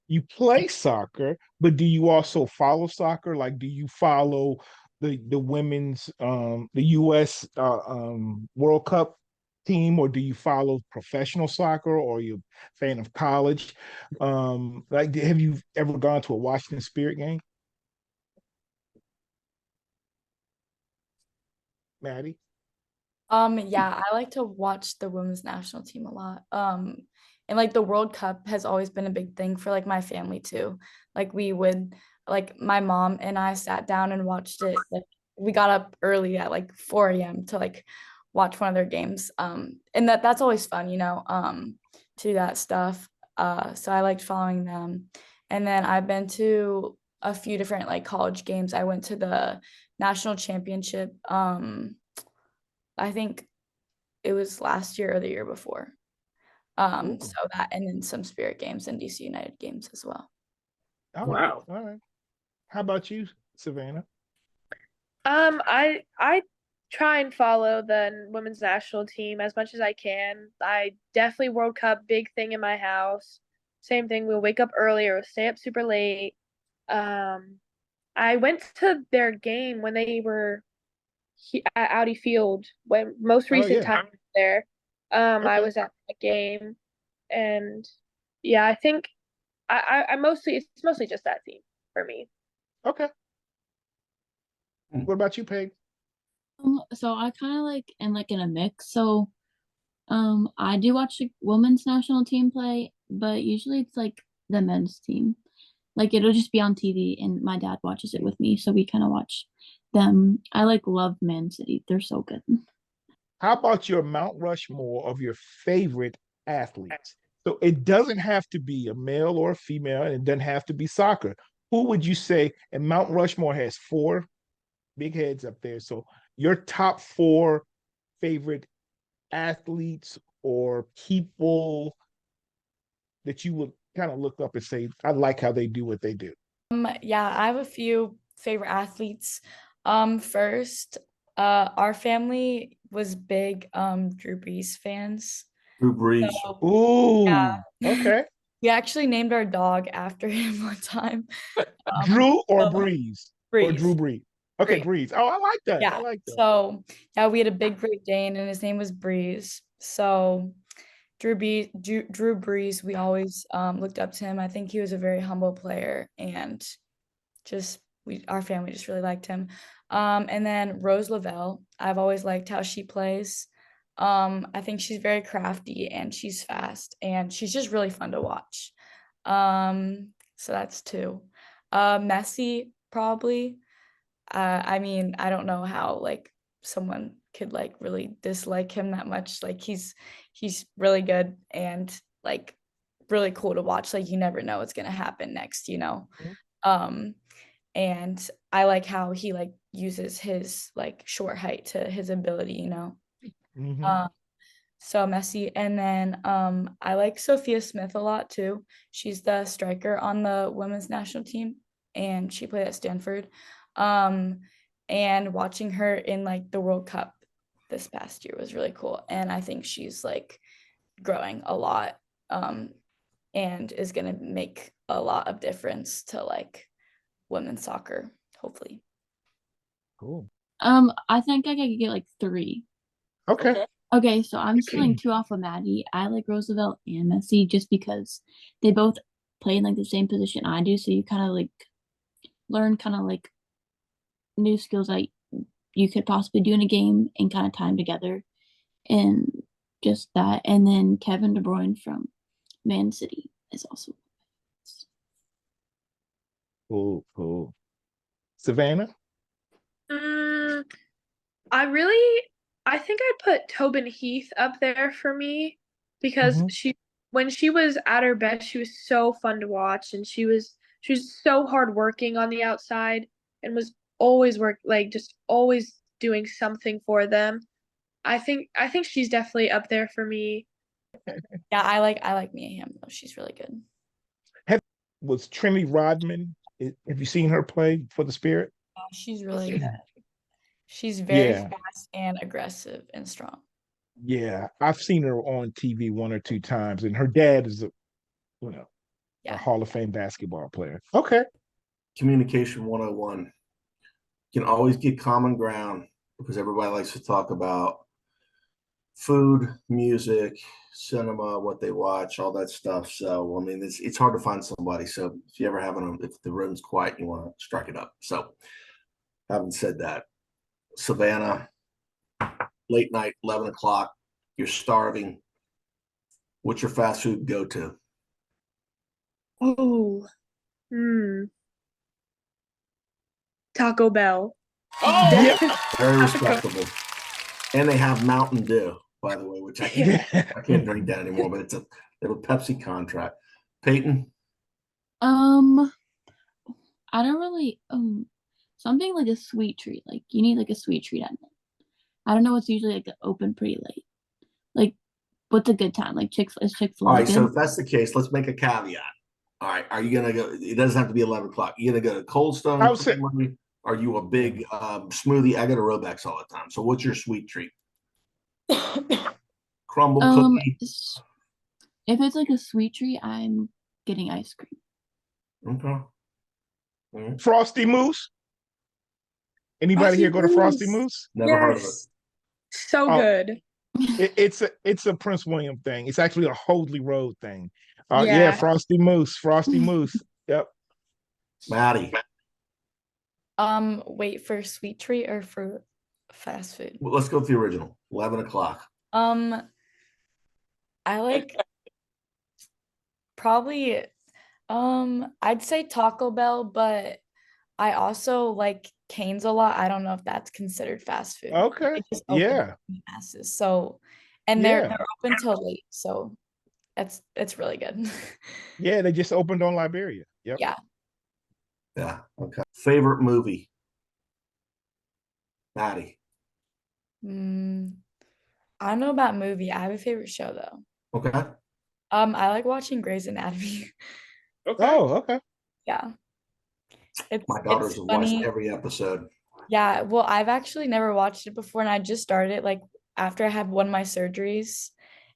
You play soccer, but do you also follow soccer? Like, do you follow the women's the US World Cup team, or do you follow professional soccer, or are you a fan of college? Like, have you ever gone to a Washington Spirit game? Maddie? Yeah, I like to watch the women's national team a lot. And like the World Cup has always been a big thing for like my family too. Like we would like my mom and I sat down and watched it. Like we got up early at like 4 a.m. to like watch one of their games. And that's always fun, to do that stuff. So I liked following them. And then I've been to a few different like college games. I went to the national championship. I think it was last year or the year before. Cool. So that, and then some Spirit games and DC United games as well. All right, Wow. all right. How about you, Savannah? I try and follow the women's national team as much as I can. I definitely World Cup, big thing in my house. Same thing, we'll wake up early or stay up super late. I went to their game when they were at Audi Field, when most Oh, recent yeah. time there. I Okay. was at the game, and yeah, I think I mostly it's mostly just that team for me. Okay. What about you, Peg? So I kind of like in a mix. So I do watch the women's national team play, but usually it's like the men's team. Like it'll just be on TV and my dad watches it with me, so we kind of watch them. I like love Man City. They're so good. How about your Mount Rushmore of your favorite athletes? So it doesn't have to be a male or a female, and it doesn't have to be soccer. Who would you say? And Mount Rushmore has four big heads up there. So your top four favorite athletes or people that you would kind of look up and say, I like how they do what they do. Yeah, I have a few favorite athletes. First, our family was big Drew Brees fans. Drew Brees. So Ooh, yeah, okay. we actually named our dog after him one time. Drew or so Breeze? Or Drew Brees. Brees? Okay, Brees. Breeze. Oh, I like that. I Yeah. like that. So yeah, we had a big Great Dane and his name was Breeze. So Drew Brees, we always looked up to him. I think he was a very humble player, and just our family just really liked him. And then Rose Lavelle, I've always liked how she plays. I think she's very crafty and she's fast and she's just really fun to watch. So that's two. Messi probably. I mean, I don't know how like someone could like really dislike him that much. Like he's really good and like really cool to watch. Like you never know what's gonna happen next. Mhm. And I like how he like uses his like short height to his ability. Mhm. So Messi. And then I like Sophia Smith a lot too. She's the striker on the women's national team and she played at Stanford. And watching her in like the World Cup this past year was really cool. And I think she's like growing a lot and is gonna make a lot of difference to like women's soccer, hopefully. Cool. I think I could get like three. Okay. Okay, so I'm stealing two off of Maddie. I like Roosevelt and Messi just because they both play in like the same position I do. So you kind of like learn kind of like new skills that you could possibly do in a game and kind of tie them together and just that. And then Kevin De Bruyne from Man City is also. Cool, cool. Savannah? Mm, I think I'd put Tobin Heath up there for me because Mhm. when she was at her best, she was so fun to watch, and she was so hardworking on the outside and was always just always doing something for them. I think she's definitely up there for me. Yeah, I like Mia Hamm though. She's really good. Was Trinity Rodman? Have you seen her play for the Spirit? Yeah, she's really good. She's very Yeah. fast and aggressive and strong. Yeah, I've seen her on TV one or two times, and her dad is a Yeah. Hall of Fame basketball player. Okay. Communication 101. You can always get common ground because everybody likes to talk about food, music, cinema, what they watch, all that stuff. So, I mean, it's hard to find somebody. So, if you ever have if the room's quiet, you want to strike it up. So, having said that, Savannah, late night, 11 o'clock, you're starving. What's your fast food go to? Oh, Taco Bell. Oh, Yeah. Very respectable. And they have Mountain Dew, by the way, which I can't drink that anymore, but they have a Pepsi contract. Peyton? I don't really something like a sweet treat. Like you need like a sweet treat at night. I don't know, it's usually like open pretty late. Like what's a good time? Like Chick-fil-A All right, good? so if that's the case, let's make a caveat. All right, are you gonna go? It doesn't have to be 11 o'clock. You gonna go to Cold Stone? I would say- Creamery? Are you a big smoothie? I go to Robex all the time. So what's your sweet treat? Crumble cookie. If it's like a sweet treat, I'm getting ice cream. Okay. All right. Frosty Moose. Anybody here go to Frosty Moose? Never heard of it. So Oh. good. It's a Prince William thing. It's actually a Hoadley Road thing. Yeah, Yeah. Frosty Moose. Yep. Maddy. Wait, for sweet treat or for fast food? Well, let's go with the original. 11 o'clock. I like probably I'd say Taco Bell, but I also like Cane's a lot. I don't know if that's considered fast food. Okay. They just open Yeah. masses. So and Yeah. they're open till late. So it's really good. Yeah, they just opened on Liberia. Yep. Yeah. Yeah. Okay. Favorite movie? Maddy. I don't know about movie. I have a favorite show though. Okay. I like watching Grey's Anatomy. okay. Oh, okay. Yeah. My daughters it's have funny. watched every episode. Yeah, well, I've actually never watched it before, and I just started it like after I had one of my surgeries,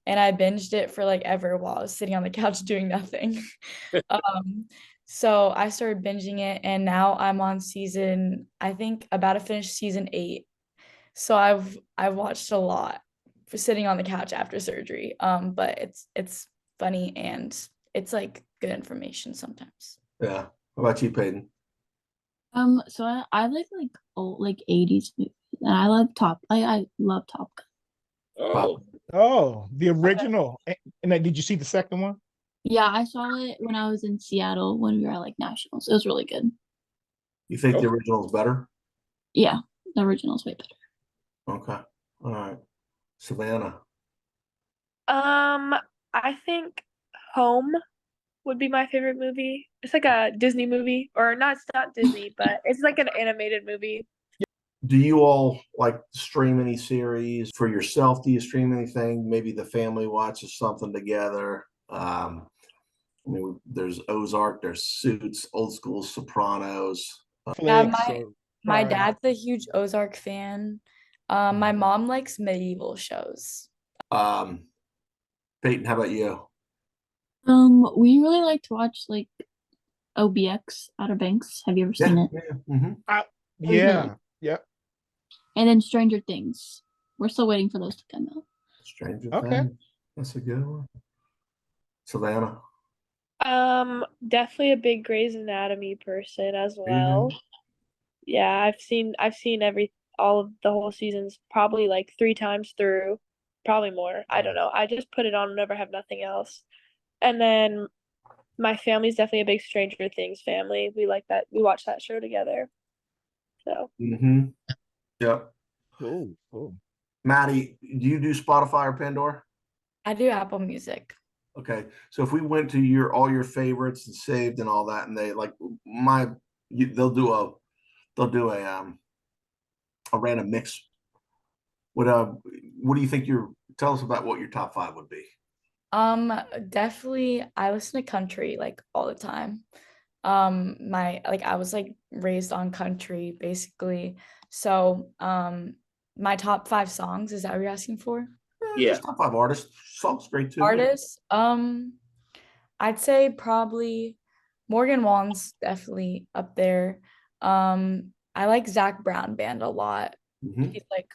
and I binged it for like ever while I was sitting on the couch doing nothing. So I started binging it, and now I'm on I think about to finish season 8. So I've watched a lot for sitting on the couch after surgery. But it's funny and it's like good information sometimes. Yeah. How about you, Peyton? So I like old 80s movies, and I love I love Top Gun. Oh, Oh, the original. And then did you see the second one? Yeah, I saw it when I was in Seattle when we were at like nationals. It was really good. You think the Oh. original is better? Yeah, the original's way better. Okay. All right. Savannah. I think Home would be my favorite movie. It's like a Disney movie, or not, it's not Disney, but it's like an animated movie. Do you all like stream any series for yourself? Do you stream anything? Maybe the family watches something together. I mean, there's Ozark, there's Suits, old school Sopranos. Yeah, Netflix or my Prime? dad's a huge Ozark fan. My mom likes medieval shows. Peyton, how about you? We really like to watch like OBX, Outer Banks. Have you ever seen it? Yeah. Yep. And then Stranger Things. We're still waiting for those to come out. Stranger Okay. Things. That's a good one. Savannah. Definitely a big Grey's Anatomy person as well. Yeah, I've seen all of the whole seasons probably like 3 times through, probably more. I don't know. I just put it on whenever I have nothing else. And then my family's definitely a big Stranger Things family. We like that. We watch that show together. So Mm-hmm. Yep. Cool. Maddy, do you do Spotify or Pandora? I do Apple Music. Okay, so if we went to all your favorites and saved and all that, and they like they'll do a a random mix. What do you think tell us about what your top 5 would be? Definitely I listen to country like all the time. I was like raised on country basically. So my top 5 songs, is that what you're asking for? Yeah. Just top 5 artists. Songs great too. Artists, I'd say probably Morgan Wallen's definitely up there. I like Zach Brown Band a lot. Mhm. He's like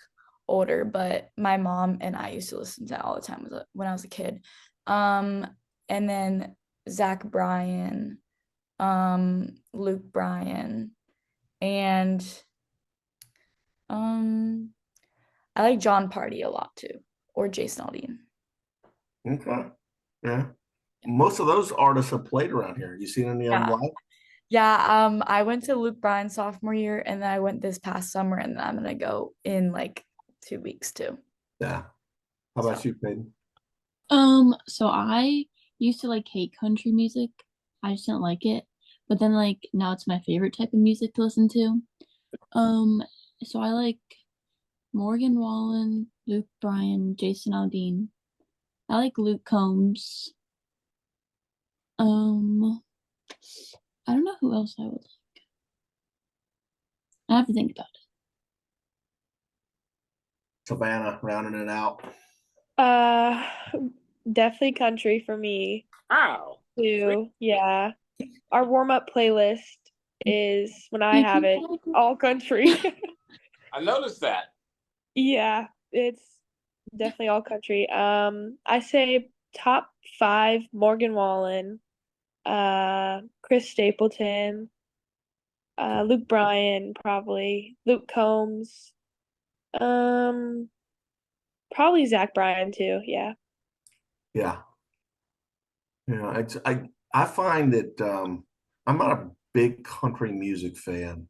older, but my mom and I used to listen to that all the time when I was a kid. And then Zach Bryan, Luke Bryan, and I like John Party a lot too, or Jason Aldean. Okay. Yeah. Most of those artists have played around here. You seen any of them Yeah. live? Yeah, I went to Luke Bryan's sophomore year, and then I went this past summer, and then I'm gonna go in like 2 weeks too. Yeah. How about you, Peyton? So I used to like hate country music. I just didn't like it. But then like now it's my favorite type of music to listen to. So I like Morgan Wallen, Luke Bryan, Jason Aldean. I like Luke Combs. I don't know who else I would like. I have to think about it. Savannah, rounding it out. Definitely country for me Wow. too. Yeah. Our warm-up playlist is, when I have it, all country. I noticed that. Yeah, it's definitely all country. I say top 5, Morgan Wallen, Chris Stapleton, Luke Bryan, probably, Luke Combs, probably Zach Bryan too. Yeah. Yeah. I find that I'm not a big country music fan,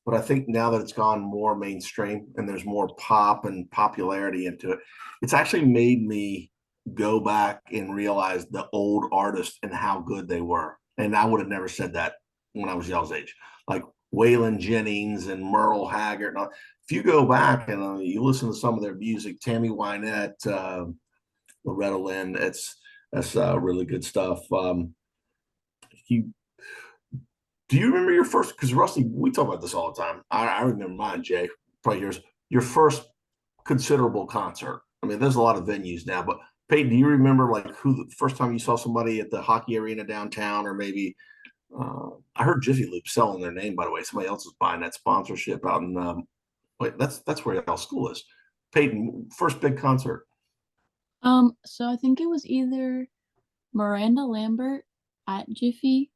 but I think now that it's gone more mainstream and there's more pop and popularity into it, it's actually made me go back and realize the old artists and how good they were. And I would have never said that when I was y'all's age, like Waylon Jennings and Merle Haggard. And all. If you go back and you listen to some of their music, Tammy Wynette, Loretta Lynn, that's really good stuff. You Do you remember your first? Because Rusty, we talk about this all the time. I remember mine, Jay. Probably yours. Your first considerable concert. I mean, there's a lot of venues now, but Peyton, do you remember like who the first time you saw somebody at the hockey arena downtown, or maybe I heard Jiffy Lube selling their name, by the way. Somebody else was buying that sponsorship out in wait, that's where y'all school is. Peyton, first big concert. So I think it was either Miranda Lambert at Jiffy,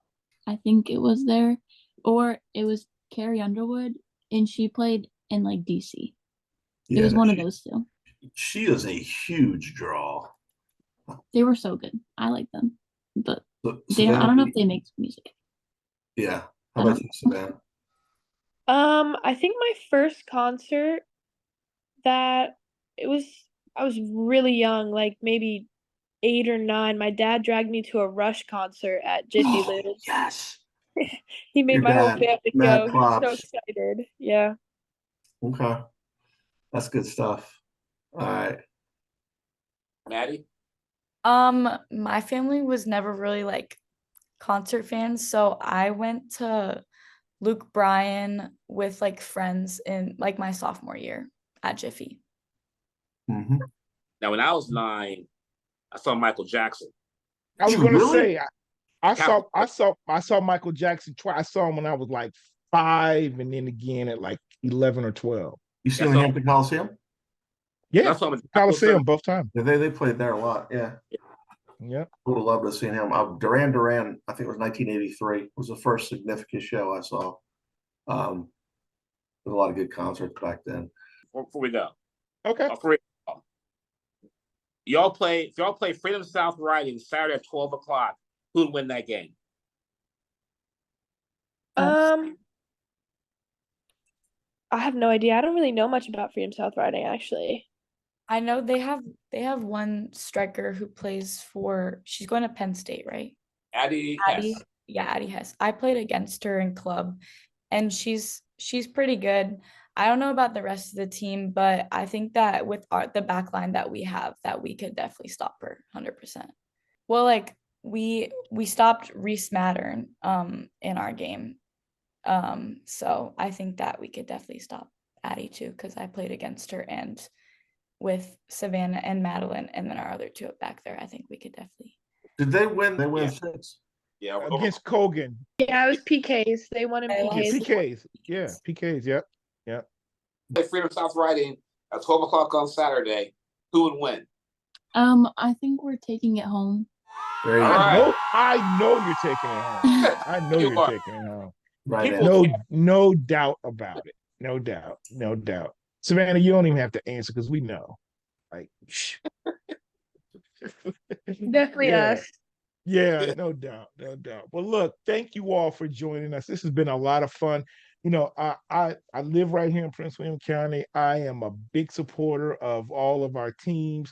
I think it was there, or it was Carrie Underwood, and she played in like DC. It was one of those two. She is a huge draw. They were so good. I like them, but So, I don't know if they make music. Yeah. How about you, Savannah? I think my first concert that I was really young, like maybe 8 or 9. My dad dragged me to a Rush concert at Jiffy Lube. Yes. He made my whole family go. He was so props. excited. Yeah. Okay. That's good stuff. All right. Maddy? My family was never really like concert fans, so I went to Luke Bryan with like friends in like my sophomore year at Jiffy. Mm-hmm. Now, when I was 9, I saw Michael Jackson. I was You going to really? say, I saw Michael Jackson twice. I saw him when I was like 5, and then again at like 11 or 12. You see him in Hampton Coliseum? Yeah, That's what Coliseum both times. Yeah, they played there a lot. Yeah. Yeah. I would have loved to have seen him. Duran Duran, I think it was 1983, was the first significant show I saw. There was a lot of good concerts back then. Before we go. Okay. If y'all play Freedom South Riding Saturday at 12 o'clock, who'd win that game? I have no idea. I don't really know much about Freedom South Riding, actually. I know they have one striker who plays for, she's going to Penn State, right? Addie Hess. Yeah, Addie Hess. I played against her in club, and she's pretty good. I don't know about the rest of the team, but I think that with the back line that we have, that we could definitely stop her 100%. Well, like we stopped Reese Mattern in our game. So I think that we could definitely stop Addie too, because I played against her, and with Savannah and Madeline, and then our other two up back there, I think we could definitely. Did they win? They win Yeah. 6. Yeah, Against Colgan. Yeah, it was PKs. They won in They lost. PKs. PKs. Yeah, PKs. Yep. Yep. Freedom South Riding at 12 o'clock on Saturday. Who would win? I think we're taking it home. There you All go. right. I know you're taking it home. I know You you're are. taking it home. Right. People- No doubt about it. No doubt. No doubt. Savannah, you don't even have to answer because we know. Like, Definitely Yeah. us. Yeah, no doubt, no doubt. Well, look, thank you all for joining us. This has been a lot of fun. You know, I live right here in Prince William County. I am a big supporter of all of our teams,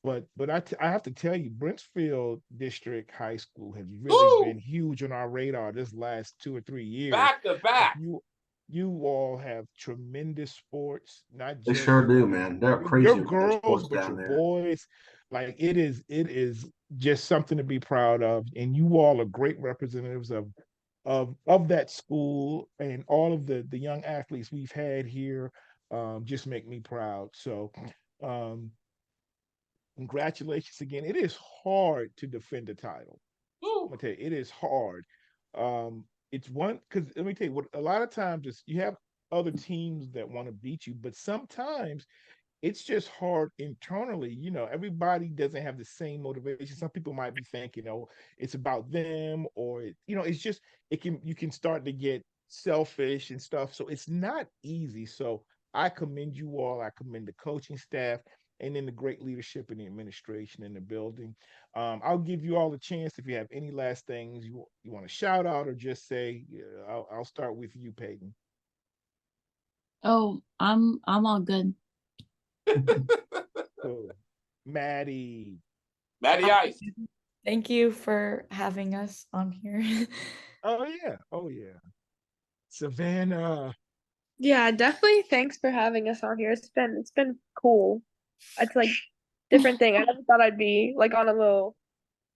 but I have to tell you, Brentsville District High School has really been huge on our radar this last 2 or 3 years. Back to back. You all have tremendous sports, not They just sure do, man. They're crazy. your with their girls, sports but down your there. boys. Like it is just something to be proud of, and you all are great representatives of that school, and all of the young athletes we've had here just make me proud. So congratulations again. It is hard to defend a title. I'm gonna tell you, it is hard. It's one because let me tell you what, a lot of times is you have other teams that want to beat you, but sometimes it's just hard internally. You know, everybody doesn't have the same motivation. Some people might be thinking, oh, it's about them, or it's just you can start to get selfish and stuff. So it's not easy. So I commend you all. I commend the coaching staff, and then the great leadership in the administration in the building. I'll give you all a chance if you have any last things you want to shout out or just say. I'll start with you, Peyton. Oh, I'm all good. So, Maddy. Matty Ice. Thank you for having us on here. Oh yeah. Savannah. Yeah, definitely. Thanks for having us on here. It's been cool. It's like different thing. I never thought I'd be like on a little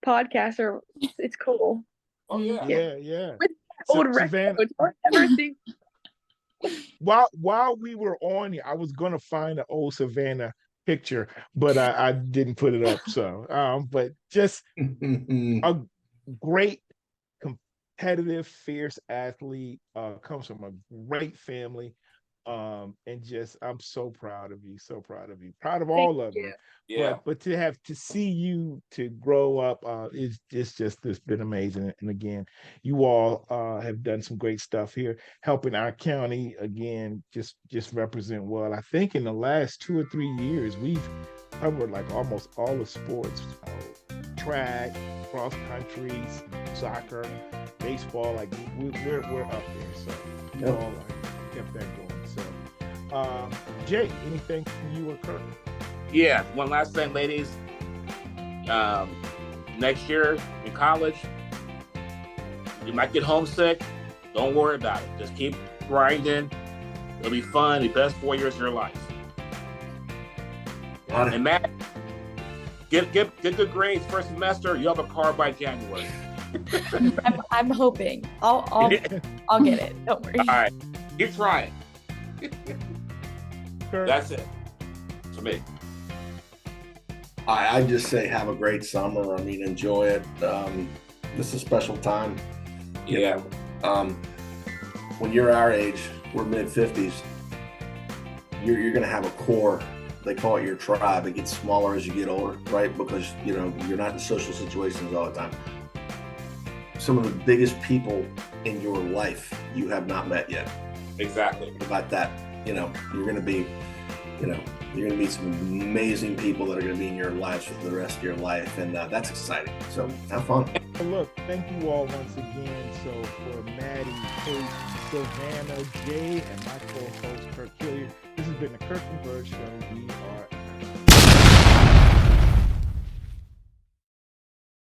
podcast, or it's cool. Oh yeah. Yeah. With old Savannah, records. Everything. while we were on here, I was gonna find an old Savannah picture, but I didn't put it up. So but just a great competitive, fierce athlete, comes from a great family. And just I'm so proud of you, proud of all of you. Yeah. But to see you to grow up is just it's been amazing. And again, you all have done some great stuff here, helping our county again just represent well. I think in the last 2 or 3 years we've covered like almost all the sports, track, cross country, soccer, baseball. Like we're up there. So you all kept that going. So Jay, anything from you or Kirk? Yeah, one last thing, ladies. Next year in college, you might get homesick. Don't worry about it. Just keep grinding. It'll be fun. The best 4 years of your life. And Matt, get good grades first semester. You'll have a car by January. I'm hoping. I'll get it. Don't worry. All right, keep trying. Kirk? That's it for me. I just say have a great summer. I mean, enjoy it. This is a special time. You Yeah. know, when you're our age, we're mid-50s, you're going to have a core. They call it your tribe. It gets smaller as you get older, right? Because, you're not in social situations all the time. Some of the biggest people in your life you have not met yet. Exactly. About that, you're going to be, you're going to meet some amazing people that are going to be in your lives for the rest of your life. And that's exciting. So have fun. Well, look, thank you all once again. So for Maddy, Kate, Savannah, Jay, and my co-host Kirk Hilliard, this has been the Kirk and Byrd Show. We